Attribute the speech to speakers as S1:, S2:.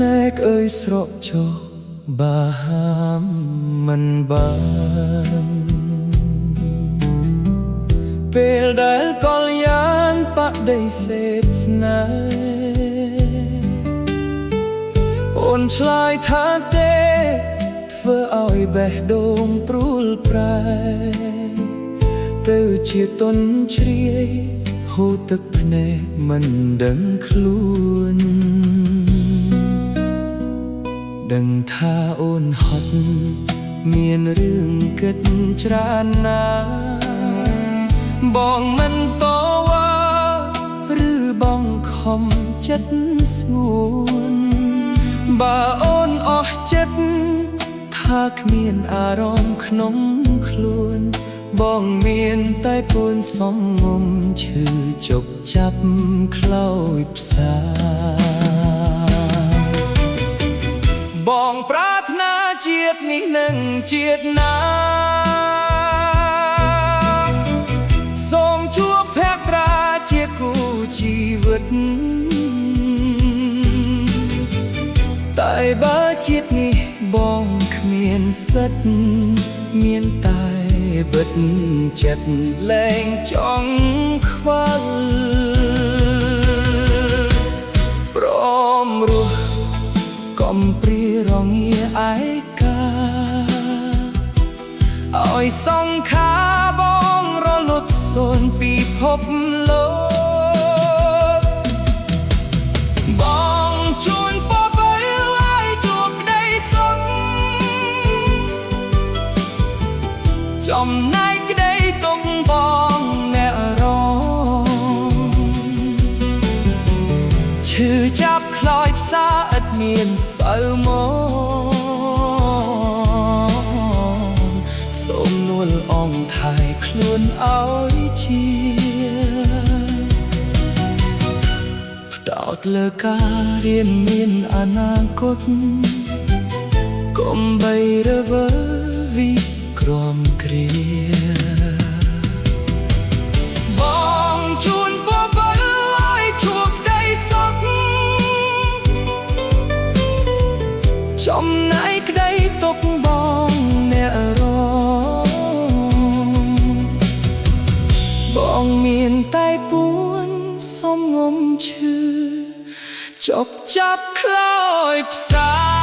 S1: ណែកអើយស្រកចុះបាហាមមិនបានពេលដែលកលយានបដិសេធស្នេហ៍អូនឆ្លើយថាទេធ្វើឲ្យបេះដូងព្រួលប្រែទៅជាទុនជ្រាយហូរទឹកភ្នែកមិនដឹងខ្លួនដឹងថាអូនហត់មានរឿងគិតច្រើនណាបងមិនតវ៉ាឬបងខំចិត្តស្ងួនបើអូនអស់ចិត្តថាគ្មានអារម្មណ៍ក្នុងខ្លួនបងមានតែពួនសំងំឈឺជប់ចាប់ខ្លោចផ្សាបងប្រាថ្នាជាតិនេះនឹងជាតិណាសូមជួបភក្ត្រាជាគូជីវិតតែបើជាតិនេះបងគ្មានសិទ្ធមានតែបិទចិត្តលែងចង់ខ្វល់ព្រមរស់កំព្រារងាឯកាឲ្យសង្ខារបងរលត់សូន្យពីភពលោកបងជួនពបើឲ្យជួបក្តីសុខចំណែកក្តីទុកបងអ្នករងឈឺចាប់ខ្លោចផ្សាឥតមានសៅមកសូមនួលអងថែខ្លួនឲ្យជាផ្ដោតលើការរៀនមានអនាគតកុំបីរវើវិក្រមគ្រាបងជួនពបើឲ្យជួបក្តីសុខចំណែកក្តីទុកបងអ្នករងបងមានតែពួនសំងំឈឺចប់ចាប់ខ្លោចផ្សា